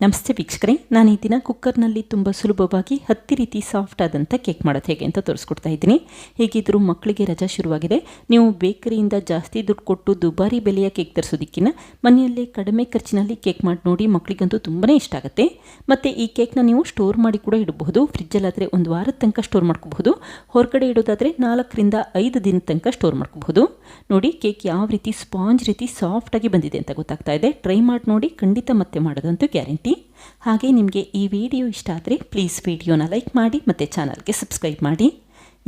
ನಮಸ್ತೆ ವೀಕ್ಷಕರೇ, ನಾನು ಈ ದಿನ ಕುಕ್ಕರ್ನಲ್ಲಿ ತುಂಬ ಸುಲಭವಾಗಿ ಹತ್ತಿ ರೀತಿ ಸಾಫ್ಟ್ ಆದಂಥ ಕೇಕ್ ಮಾಡೋದು ಹೇಗೆ ಅಂತ ತೋರಿಸ್ಕೊಡ್ತಾ ಇದ್ದೀನಿ. ಹೇಗಿದ್ದರೂ ಮಕ್ಕಳಿಗೆ ರಜಾ ಶುರುವಾಗಿದೆ. ನೀವು ಬೇಕರಿಯಿಂದ ಜಾಸ್ತಿ ದುಡ್ಡು ಕೊಟ್ಟು ದುಬಾರಿ ಬೆಲೆಯ ಕೇಕ್ ತರಿಸೋದಕ್ಕಿಂತ ಮನೆಯಲ್ಲೇ ಕಡಿಮೆ ಖರ್ಚಿನಲ್ಲಿ ಕೇಕ್ ಮಾಡಿ ನೋಡಿ, ಮಕ್ಕಳಿಗಂತೂ ತುಂಬಾ ಇಷ್ಟ ಆಗುತ್ತೆ. ಮತ್ತು ಈ ಕೇಕ್ನ ನೀವು ಸ್ಟೋರ್ ಮಾಡಿ ಕೂಡ ಇಡಬಹುದು. ಫ್ರಿಜ್ಜಲ್ಲಾದರೆ ಒಂದು ವಾರದ ತನಕ ಸ್ಟೋರ್ ಮಾಡ್ಕೋಬಹುದು. ಹೊರಗಡೆ ಇಡೋದಾದರೆ 4 ರಿಂದ 5 ದಿನದ ತನಕ ಸ್ಟೋರ್ ಮಾಡ್ಕೋಬಹುದು. ನೋಡಿ, ಕೇಕ್ ಯಾವ ರೀತಿ ಸ್ಪಾಂಜ್ ರೀತಿ ಸಾಫ್ಟಾಗಿ ಬಂದಿದೆ ಅಂತ ಗೊತ್ತಾಗ್ತಾ ಇದೆ. ಟ್ರೈ ಮಾಡಿ ನೋಡಿ, ಖಂಡಿತ ಮತ್ತೆ ಮಾಡೋದಂತೂ ಗ್ಯಾರಂಟಿ. ಹಾಗೆ ನಿಮಗೆ ಈ ವಿಡಿಯೋ ಇಷ್ಟ ಆದರೆ ಪ್ಲೀಸ್ ವಿಡಿಯೋನ ಲೈಕ್ ಮಾಡಿ ಮತ್ತು ಚಾನಲ್ಗೆ ಸಬ್ಸ್ಕ್ರೈಬ್ ಮಾಡಿ.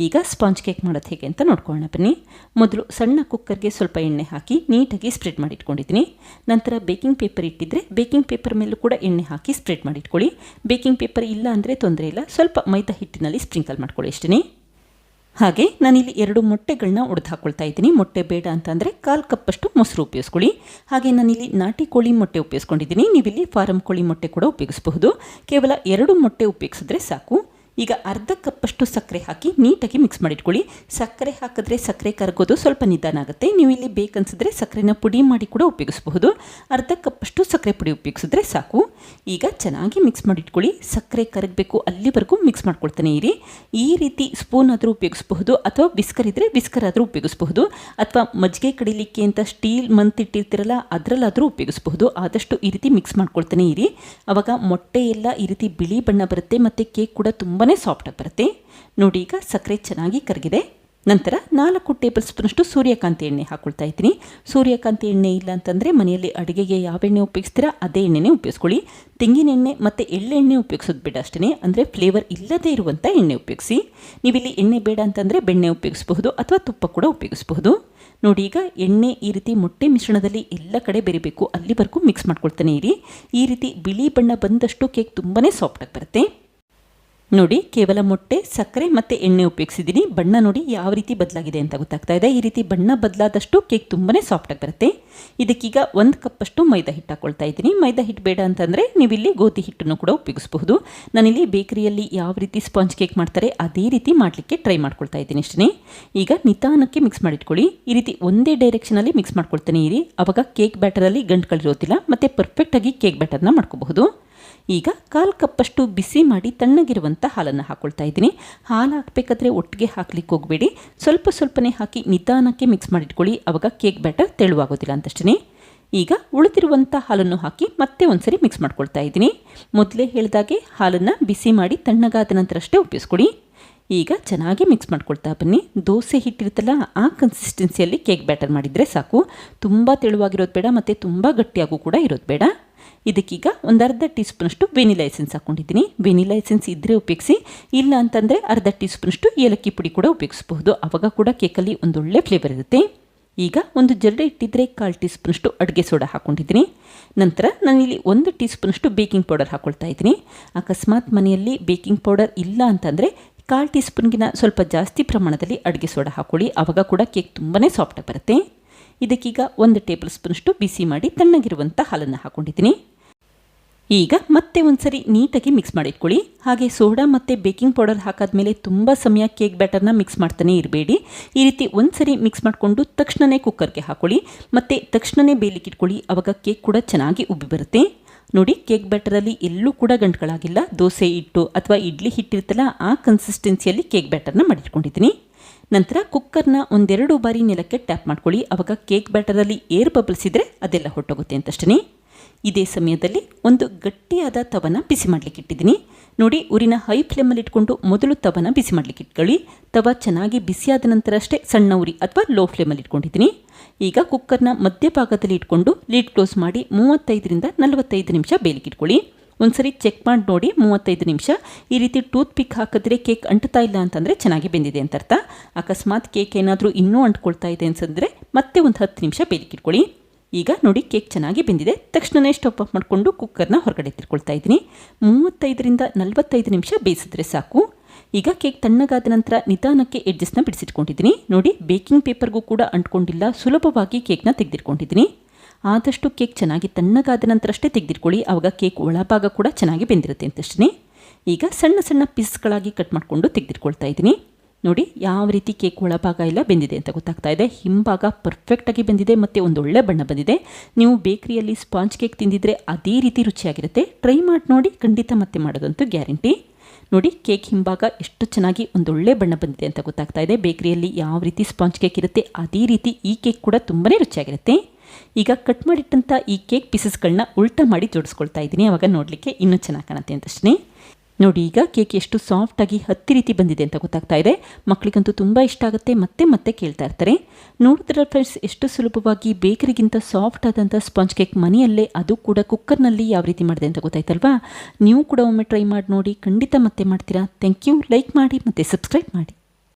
ಈಗ ಸ್ಪಾಂಜ್ ಕೇಕ್ ಮಾಡೋದು ಹೇಗೆ ಅಂತ ನೋಡ್ಕೊಳ್ಳೋಣ ಬನ್ನಿ. ಮೊದಲು ಸಣ್ಣ ಕುಕ್ಕರ್ಗೆ ಸ್ವಲ್ಪ ಎಣ್ಣೆ ಹಾಕಿ ನೀಟಾಗಿ ಸ್ಪ್ರೆಡ್ ಮಾಡಿ ಇಟ್ಕೊಂಡಿದ್ದೀನಿ. ನಂತರ ಬೇಕಿಂಗ್ ಪೇಪರ್ ಇಟ್ಟಿದ್ದರೆ ಬೇಕಿಂಗ್ ಪೇಪರ್ ಮೇಲೂ ಕೂಡ ಎಣ್ಣೆ ಹಾಕಿ ಸ್ಪ್ರೆಡ್ ಮಾಡಿ ಇಟ್ಕೊಳ್ಳಿ. ಬೇಕಿಂಗ್ ಪೇಪರ್ ಇಲ್ಲ ಅಂದರೆ ತೊಂದರೆ ಇಲ್ಲ, ಸ್ವಲ್ಪ ಮೈದಾ ಹಿಟ್ಟಿನಲ್ಲಿ ಸ್ಪ್ರಿಂಕಲ್ ಮಾಡ್ಕೊಳ್ಳಿ ಅಷ್ಟೇ. ಹಾಗೆ ನಾನಿಲ್ಲಿ 2 ಮೊಟ್ಟೆಗಳನ್ನ ಒಡೆದು ಹಾಕ್ಕೊಳ್ತಾ ಇದ್ದೀನಿ. ಮೊಟ್ಟೆ ಬೇಡ ಅಂತಂದರೆ 1/4 ಕಪ್ಪಷ್ಟು ಮೊಸರು ಉಪಯೋಗಿಸ್ಕೊಳ್ಳಿ. ಹಾಗೆ ನಾನಿಲ್ಲಿ ನಾಟಿ ಕೋಳಿ ಮೊಟ್ಟೆ ಉಪಯೋಗಿಸ್ಕೊಂಡಿದ್ದೀನಿ. ನೀವಿಲ್ಲಿ ಫಾರಂ ಕೋಳಿ ಮೊಟ್ಟೆ ಕೂಡ ಉಪಯೋಗಿಸಬಹುದು. ಕೇವಲ 2 ಮೊಟ್ಟೆ ಉಪಯೋಗಿಸಿದ್ರೆ ಸಾಕು. ಈಗ ಅರ್ಧ ಕಪ್ಪಷ್ಟು ಸಕ್ಕರೆ ಹಾಕಿ ನೀಟಾಗಿ ಮಿಕ್ಸ್ ಮಾಡಿಟ್ಕೊಳ್ಳಿ. ಸಕ್ಕರೆ ಹಾಕಿದ್ರೆ ಸಕ್ಕರೆ ಕರಗೋದು ಸ್ವಲ್ಪ ನಿಧಾನ ಆಗುತ್ತೆ. ನೀವು ಇಲ್ಲಿ ಬೇಕನ್ಸಿದ್ರೆ ಸಕ್ಕರೆನ ಪುಡಿ ಮಾಡಿ ಕೂಡ ಉಪಯೋಗಿಸಬಹುದು. ಅರ್ಧ ಕಪ್ಪಷ್ಟು ಸಕ್ಕರೆ ಪುಡಿ ಉಪಯೋಗಿಸಿದ್ರೆ ಸಾಕು. ಈಗ ಚೆನ್ನಾಗಿ ಮಿಕ್ಸ್ ಮಾಡಿಟ್ಕೊಳ್ಳಿ. ಸಕ್ಕರೆ ಕರಗಬೇಕು ಅಲ್ಲಿವರೆಗೂ ಮಿಕ್ಸ್ ಮಾಡ್ಕೊಳ್ತಾನೆ ಇರಿ. ಈ ರೀತಿ ಸ್ಪೂನ್ ಆದರೂ ಉಪಯೋಗಿಸಬಹುದು, ಅಥವಾ ವಿಸ್ಕರ್ ಇದ್ದರೆ ವಿಸ್ಕರ್ ಆದರೂ ಉಪಯೋಗಿಸಬಹುದು, ಅಥವಾ ಮಜ್ಜಿಗೆ ಕಡಿಲಿಕ್ಕೆ ಅಂತ ಸ್ಟೀಲ್ ಮಂತ್ ಇಟ್ಟಿರ್ತಿರಲ್ಲ ಅದರಲ್ಲಾದರೂ ಉಪಯೋಗಿಸಬಹುದು. ಆದಷ್ಟು ಈ ರೀತಿ ಮಿಕ್ಸ್ ಮಾಡ್ಕೊಳ್ತಾನೆ ಇರಿ. ಆವಾಗ ಮೊಟ್ಟೆ ಎಲ್ಲ ಈ ರೀತಿ ಬಿಳಿ ಬಣ್ಣ ಬರುತ್ತೆ ಮತ್ತು ಕೇಕ್ ಕೂಡ ತುಂಬ ಸಾಫ್ಟಾಗಿ ಬರುತ್ತೆ. ನೋಡಿ, ಈಗ ಸಕ್ಕರೆ ಚೆನ್ನಾಗಿ ಕರಗಿದೆ. ನಂತರ 4 ಟೇಬಲ್ ಸ್ಪೂನಷ್ಟು ಸೂರ್ಯಕಾಂತಿ ಎಣ್ಣೆ ಹಾಕ್ಕೊಳ್ತಾ ಇದ್ದೀನಿ. ಸೂರ್ಯಕಾಂತಿ ಎಣ್ಣೆ ಇಲ್ಲ ಅಂತಂದರೆ ಮನೆಯಲ್ಲಿ ಅಡುಗೆಗೆ ಯಾವ ಎಣ್ಣೆ ಉಪಯೋಗಿಸ್ತೀರಾ ಅದೇ ಎಣ್ಣೆನೇ ಉಪಯೋಗಿಸ್ಕೊಳ್ಳಿ. ತೆಂಗಿನ ಎಣ್ಣೆ ಮತ್ತು ಎಳ್ಳೆಣ್ಣೆ ಉಪಯೋಗಿಸೋದು ಬೇಡ ಅಷ್ಟೇ, ಅಂದರೆ ಫ್ಲೇವರ್ ಇಲ್ಲದೇ ಇರುವಂಥ ಎಣ್ಣೆ ಉಪಯೋಗಿಸಿ. ನೀವಿಲ್ಲಿ ಎಣ್ಣೆ ಬೇಡ ಅಂತಂದರೆ ಬೆಣ್ಣೆ ಉಪಯೋಗಿಸಬಹುದು, ಅಥವಾ ತುಪ್ಪ ಕೂಡ ಉಪಯೋಗಿಸಬಹುದು. ನೋಡಿ, ಈಗ ಎಣ್ಣೆ ಈ ರೀತಿ ಮೊಟ್ಟೆ ಮಿಶ್ರಣದಲ್ಲಿ ಎಲ್ಲ ಕಡೆ ಬೆರಿಬೇಕು ಅಲ್ಲಿವರೆಗೂ ಮಿಕ್ಸ್ ಮಾಡ್ಕೊಳ್ತಾನೆ ಇರಿ. ಈ ರೀತಿ ಬಿಳಿ ಬಣ್ಣ ಬಂದಷ್ಟು ಕೇಕ್ ತುಂಬಾ ಸಾಫ್ಟಾಗಿ ಬರುತ್ತೆ. ನೋಡಿ, ಕೇವಲ ಮೊಟ್ಟೆ, ಸಕ್ಕರೆ ಮತ್ತು ಎಣ್ಣೆ ಉಪಯೋಗಿಸಿದ್ದೀನಿ. ಬಣ್ಣ ನೋಡಿ ಯಾವ ರೀತಿ ಬದಲಾಗಿದೆ ಅಂತ ಗೊತ್ತಾಗ್ತಾ ಇದೆ. ಈ ರೀತಿ ಬಣ್ಣ ಬದಲಾದಷ್ಟು ಕೇಕ್ ತುಂಬಾ ಸಾಫ್ಟಾಗಿ ಬರುತ್ತೆ. ಇದಕ್ಕೀಗ 1 ಕಪ್ಪಷ್ಟು ಮೈದಾ ಹಿಟ್ಟು ಹಾಕ್ಕೊಳ್ತಾ ಇದ್ದೀನಿ. ಮೈದಾ ಹಿಟ್ಟು ಬೇಡ ಅಂತಂದರೆ ನೀವಿಲ್ಲಿ ಗೋಧಿ ಹಿಟ್ಟನ್ನು ಕೂಡ ಉಪಯೋಗಿಸಬಹುದು. ನಾನಿಲ್ಲಿ ಬೇಕರಿಯಲ್ಲಿ ಯಾವ ರೀತಿ ಸ್ಪಾಂಜ್ ಕೇಕ್ ಮಾಡ್ತಾರೆ ಅದೇ ರೀತಿ ಮಾಡಲಿಕ್ಕೆ ಟ್ರೈ ಮಾಡ್ಕೊಳ್ತಾ ಇದ್ದೀನಿ ಅಷ್ಟೇ. ಈಗ ನಿಧಾನಕ್ಕೆ ಮಿಕ್ಸ್ ಮಾಡಿಟ್ಕೊಳ್ಳಿ. ಈ ರೀತಿ ಒಂದೇ ಡೈರೆಕ್ಷನಲ್ಲಿ ಮಿಕ್ಸ್ ಮಾಡ್ಕೊಳ್ತಾನೆ ಇರಿ. ಆವಾಗ ಕೇಕ್ ಬ್ಯಾಟರಲ್ಲಿ ಗಂಟುಗಳಿರೋದಿಲ್ಲ ಮತ್ತು ಪರ್ಫೆಕ್ಟಾಗಿ ಕೇಕ್ ಬ್ಯಾಟರ್ನ ಮಾಡ್ಕೋಬಹುದು. ಈಗ 1/4 ಕಪ್ಪಷ್ಟು ಬಿಸಿ ಮಾಡಿ ತಣ್ಣಗಿರುವಂಥ ಹಾಲನ್ನು ಹಾಕ್ಕೊಳ್ತಾ ಇದ್ದೀನಿ. ಹಾಲು ಹಾಕಬೇಕಾದ್ರೆ ಒಟ್ಟಿಗೆ ಹಾಕ್ಲಿಕ್ಕೆ ಹೋಗಬೇಡಿ, ಸ್ವಲ್ಪನೇ ಹಾಕಿ ನಿಧಾನಕ್ಕೆ ಮಿಕ್ಸ್ ಮಾಡಿಟ್ಕೊಳ್ಳಿ. ಆವಾಗ ಕೇಕ್ ಬ್ಯಾಟರ್ ತೆಳುವಾಗೋದಿಲ್ಲ ಅಂತಷ್ಟೇ. ಈಗ ಉಳಿದಿರುವಂಥ ಹಾಲನ್ನು ಹಾಕಿ ಮತ್ತೆ ಒಂದ್ಸರಿ ಮಿಕ್ಸ್ ಮಾಡ್ಕೊಳ್ತಾ ಇದ್ದೀನಿ. ಮೊದಲೇ ಹೇಳಿದಾಗೆ ಹಾಲನ್ನು ಬಿಸಿ ಮಾಡಿ ತಣ್ಣಗಾದ ನಂತರ ಅಷ್ಟೇ ಉಪಯೋಗಿಸ್ಕೊಳ್ಳಿ. ಈಗ ಚೆನ್ನಾಗಿ ಮಿಕ್ಸ್ ಮಾಡ್ಕೊಳ್ತಾ ಬನ್ನಿ. ದೋಸೆ ಹಿಟ್ಟಿರುತ್ತಲ್ಲ ಆ ಕನ್ಸಿಸ್ಟೆನ್ಸಿಯಲ್ಲಿ ಕೇಕ್ ಬ್ಯಾಟರ್ ಮಾಡಿದರೆ ಸಾಕು. ತುಂಬ ತೆಳುವಾಗಿರೋದು ಬೇಡ ಮತ್ತು ತುಂಬ ಗಟ್ಟಿಯಾಗೂ ಕೂಡ ಇರೋದು ಬೇಡ. ಇದಕ್ಕೀಗ 1/2 ಟೀ ಸ್ಪೂನಷ್ಟು ವೆನಿಲಾ ಎಸೆನ್ಸ್ ಹಾಕ್ಕೊಂಡಿದ್ದೀನಿ. ವೆನಿಲಾ ಎಸೆನ್ಸ್ ಇದ್ದರೆ ಉಪಯೋಗಿಸಿ, ಇಲ್ಲ ಅಂತಂದರೆ ಅರ್ಧ ಟೀ ಸ್ಪೂನಷ್ಟು ಏಲಕ್ಕಿ ಪುಡಿ ಕೂಡ ಉಪಯೋಗಿಸಬಹುದು. ಆವಾಗ ಕೂಡ ಕೇಕಲ್ಲಿ ಒಂದೊಳ್ಳೆ ಫ್ಲೇವರ್ ಇರುತ್ತೆ. ಈಗ ಒಂದು ಜರಡಿ ಇಟ್ಟಿದ್ರೆ 1/4 ಟೀ ಸ್ಪೂನಷ್ಟು ಅಡುಗೆ ಸೋಡಾ ಹಾಕ್ಕೊಂಡಿದ್ದೀನಿ. ನಂತರ ನಾನಿಲ್ಲಿ 1 ಟೀ ಸ್ಪೂನಷ್ಟು ಬೇಕಿಂಗ್ ಪೌಡರ್ ಹಾಕ್ಕೊಳ್ತಾ ಇದ್ದೀನಿ. ಅಕಸ್ಮಾತ್ ಮನೆಯಲ್ಲಿ ಬೇಕಿಂಗ್ ಪೌಡರ್ ಇಲ್ಲ ಅಂತಂದರೆ 1/4 ಟೀ ಸ್ಪೂನ್ಗಿನ ಸ್ವಲ್ಪ ಜಾಸ್ತಿ ಪ್ರಮಾಣದಲ್ಲಿ ಅಡುಗೆ ಸೋಡಾ ಹಾಕ್ಕೊಳ್ಳಿ. ಆವಾಗ ಕೂಡ ಕೇಕ್ ತುಂಬಾ ಸಾಫ್ಟಾಗಿ ಬರುತ್ತೆ. ಇದಕ್ಕೀಗ 1 ಟೇಬಲ್ ಸ್ಪೂನಷ್ಟು ಬಿಸಿ ಮಾಡಿ ತಣ್ಣಗಿರುವಂಥ ಹಾಲನ್ನು ಹಾಕ್ಕೊಂಡಿದ್ದೀನಿ. ಈಗ ಮತ್ತೆ ಒಂದ್ಸರಿ ನೀಟಾಗಿ ಮಿಕ್ಸ್ ಮಾಡಿಟ್ಕೊಳ್ಳಿ. ಹಾಗೆ ಸೋಡಾ ಮತ್ತು ಬೇಕಿಂಗ್ ಪೌಡರ್ ಹಾಕಾದ್ಮೇಲೆ ತುಂಬ ಸಮಯ ಕೇಕ್ ಬ್ಯಾಟರ್ನ ಮಿಕ್ಸ್ ಮಾಡ್ತಾನೆ ಇರಬೇಡಿ. ಈ ರೀತಿ ಒಂದ್ಸರಿ ಮಿಕ್ಸ್ ಮಾಡಿಕೊಂಡು ತಕ್ಷಣವೇ ಕುಕ್ಕರ್ಗೆ ಹಾಕ್ಕೊಳ್ಳಿ ಮತ್ತು ತಕ್ಷಣವೇ ಬೇಯಲಿಕ್ಕೆ ಇಟ್ಕೊಳ್ಳಿ. ಆವಾಗ ಕೇಕ್ ಕೂಡ ಚೆನ್ನಾಗಿ ಉಬ್ಬಿ ಬರುತ್ತೆ. ನೋಡಿ, ಕೇಕ್ ಬ್ಯಾಟರಲ್ಲಿ ಎಲ್ಲೂ ಕೂಡ ಗಂಟುಗಳಾಗಿಲ್ಲ. ದೋಸೆ ಹಿಟ್ಟು ಅಥವಾ ಇಡ್ಲಿ ಹಿಟ್ಟಿರ್ತಲ್ಲ ಆ ಕನ್ಸಿಸ್ಟೆನ್ಸಿಯಲ್ಲಿ ಕೇಕ್ ಬ್ಯಾಟರ್ನ ಮಾಡಿಟ್ಕೊಂಡಿದ್ದೀನಿ. ನಂತರ ಕುಕ್ಕರ್ನ 1-2 ಬಾರಿ ನೆಲಕ್ಕೆ ಟ್ಯಾಪ್ ಮಾಡ್ಕೊಳ್ಳಿ. ಆವಾಗ ಕೇಕ್ ಬ್ಯಾಟರಲ್ಲಿ ಏರ್ ಬಬಲ್ಸ್ ಇದ್ದರೆ ಅದೆಲ್ಲ ಹೊಟ್ಟೋಗುತ್ತೆ ಅಂತಷ್ಟೇ. ಇದೇ ಸಮಯದಲ್ಲಿ ಒಂದು ಗಟ್ಟಿಯಾದ ತವನ ಬಿಸಿ ಮಾಡಲಿಕ್ಕೆ ಇಟ್ಟಿದ್ದೀನಿ. ನೋಡಿ, ಉರಿನ ಹೈ ಫ್ಲೇಮಲ್ಲಿ ಇಟ್ಕೊಂಡು ಮೊದಲು ತವನ ಬಿಸಿ ಮಾಡಲಿಕ್ಕೆ ಇಟ್ಕೊಳ್ಳಿ. ತವ ಚೆನ್ನಾಗಿ ಬಿಸಿಯಾದ ನಂತರ ಅಷ್ಟೇ ಸಣ್ಣ ಉರಿ ಅಥವಾ ಲೋ ಫ್ಲೇಮಲ್ಲಿ ಇಟ್ಕೊಂಡಿದ್ದೀನಿ. ಈಗ ಕುಕ್ಕರ್ನ ಮಧ್ಯಭಾಗದಲ್ಲಿ ಇಟ್ಕೊಂಡು ಲೀಡ್ ಕ್ಲೋಸ್ ಮಾಡಿ 35 ರಿಂದ 45 ನಿಮಿಷ ಬೇಯಲಿಕ್ಕೆ ಇಟ್ಕೊಳ್ಳಿ. ಒಂದ್ಸರಿ ಚೆಕ್ ಮಾಡಿ ನೋಡಿ, 35 ನಿಮಿಷ. ಈ ರೀತಿ ಟೂತ್ ಪಿಕ್ ಹಾಕಿದ್ರೆ ಕೇಕ್ ಅಂಟ್ತಾ ಇಲ್ಲ ಅಂತಂದರೆ ಚೆನ್ನಾಗಿ ಬೆಂದಿದೆ ಅಂತ ಅರ್ಥ. ಅಕಸ್ಮಾತ್ ಕೇಕ್ ಏನಾದರೂ ಇನ್ನೂ ಅಂಟ್ಕೊಳ್ತಾ ಇದೆ ಅನ್ಸಿದ್ರೆ ಮತ್ತೆ ಒಂದು 10 ನಿಮಿಷ ಬೇಯಲಿಕ್ಕೆ ಇಟ್ಕೊಳ್ಳಿ. ಈಗ ನೋಡಿ, ಕೇಕ್ ಚೆನ್ನಾಗಿ ಬೆಂದಿದೆ. ತಕ್ಷಣವೇ ಸ್ಟವ್ ಆಫ್ ಮಾಡಿಕೊಂಡು ಕುಕ್ಕರ್ನ ಹೊರಗಡೆ ತಿರ್ಕೊಳ್ತಾ ಇದ್ದೀನಿ. 35 ರಿಂದ 45 ನಿಮಿಷ ಬೇಯಿಸಿದ್ರೆ ಸಾಕು. ಈಗ ಕೇಕ್ ತಣ್ಣಗಾದ ನಂತರ ನಿಧಾನಕ್ಕೆ ಎಡ್ಜಸ್ನ ಬಿಡಿಸಿಟ್ಕೊಂಡಿದ್ದೀನಿ. ನೋಡಿ, ಬೇಕಿಂಗ್ ಪೇಪರ್ಗೂ ಕೂಡ ಅಂಟ್ಕೊಂಡಿಲ್ಲ. ಸುಲಭವಾಗಿ ಕೇಕ್ನ ತೆಗೆದಿಟ್ಕೊಂಡಿದ್ದೀನಿ. ಆದಷ್ಟು ಕೇಕ್ ಚೆನ್ನಾಗಿ ತಣ್ಣಗಾದ ನಂತರ ಅಷ್ಟೇ ತೆಗೆದಿಟ್ಕೊಳ್ಳಿ. ಆವಾಗ ಕೇಕ್ ಒಳಭಾಗ ಕೂಡ ಚೆನ್ನಾಗಿ ಬೆಂದಿರುತ್ತೆ ಅಂತಷ್ಟೇ. ಈಗ ಸಣ್ಣ ಪೀಸ್ಗಳಾಗಿ ಕಟ್ ಮಾಡಿಕೊಂಡು ತೆಗೆದಿಟ್ಕೊಳ್ತಾ ಇದ್ದೀನಿ. ನೋಡಿ ಯಾವ ರೀತಿ ಕೇಕ್ ಒಳಭಾಗ ಎಲ್ಲ ಬೆಂದಿದೆ ಅಂತ ಗೊತ್ತಾಗ್ತಾ ಇದೆ. ಹಿಂಭಾಗ ಪರ್ಫೆಕ್ಟಾಗಿ ಬೆಂದಿದೆ ಮತ್ತು ಒಂದೊಳ್ಳೆ ಬಣ್ಣ ಬಂದಿದೆ. ನೀವು ಬೇಕರಿಯಲ್ಲಿ ಸ್ಪಾಂಜ್ ಕೇಕ್ ತಿಂದಿದ್ರೆ ಅದೇ ರೀತಿ ರುಚಿಯಾಗಿರುತ್ತೆ. ಟ್ರೈ ಮಾಡಿ ನೋಡಿ, ಖಂಡಿತ ಮತ್ತೆ ಮಾಡೋದಂತೂ ಗ್ಯಾರಂಟಿ. ನೋಡಿ ಕೇಕ್ ಹಿಂಭಾಗ ಎಷ್ಟು ಚೆನ್ನಾಗಿ ಒಂದೊಳ್ಳೆ ಬಣ್ಣ ಬಂದಿದೆ ಅಂತ ಗೊತ್ತಾಗ್ತಾ ಇದೆ. ಬೇಕರಿಯಲ್ಲಿ ಯಾವ ರೀತಿ ಸ್ಪಾಂಜ್ ಕೇಕ್ ಇರುತ್ತೆ ಅದೇ ರೀತಿ ಈ ಕೇಕ್ ಕೂಡ ತುಂಬಾ ರುಚಿಯಾಗಿರುತ್ತೆ. ಈಗ ಕಟ್ ಮಾಡಿಟ್ಟಂಥ ಈ ಕೇಕ್ ಪೀಸಸ್ಗಳನ್ನ ಉಲ್ಟಾ ಮಾಡಿ ಜೋಡಿಸ್ಕೊಳ್ತಾ ಇದ್ದೀನಿ, ಆವಾಗ ನೋಡಲಿಕ್ಕೆ ಇನ್ನೂ ಚೆನ್ನಾಗಿ ಕಾಣುತ್ತೆ ಅಂತಷ್ಟೇ. ನೋಡಿ ಈಗ ಕೇಕ್ ಎಷ್ಟು ಸಾಫ್ಟಾಗಿ ಹತ್ತಿ ರೀತಿ ಬಂದಿದೆ ಅಂತ ಗೊತ್ತಾಗ್ತಾ ಇದೆ. ಮಕ್ಕಳಿಗಂತೂ ತುಂಬ ಇಷ್ಟ ಆಗುತ್ತೆ, ಮತ್ತೆ ಮತ್ತೆ ಕೇಳ್ತಾ ಇರ್ತಾರೆ. ನೋಡಿದ್ರೆ ಫ್ರೆಂಡ್ಸ್, ಎಷ್ಟು ಸುಲಭವಾಗಿ ಬೇಕರಿಗಿಂತ ಸಾಫ್ಟ್ ಆದಂಥ ಸ್ಪಾಂಜ್ ಕೇಕ್ ಮನೆಯಲ್ಲೇ, ಅದು ಕೂಡ ಕುಕ್ಕರ್ನಲ್ಲಿ ಯಾವ ರೀತಿ ಮಾಡಿದೆ ಅಂತ ಗೊತ್ತಾಯ್ತಲ್ವಾ. ನೀವು ಕೂಡ ಒಮ್ಮೆ ಟ್ರೈ ಮಾಡಿ ನೋಡಿ, ಖಂಡಿತ ಮತ್ತೆ ಮಾಡ್ತೀರಾ. Thank you. ಲೈಕ್ ಮಾಡಿ ಮತ್ತು ಸಬ್ಸ್ಕ್ರೈಬ್ ಮಾಡಿ.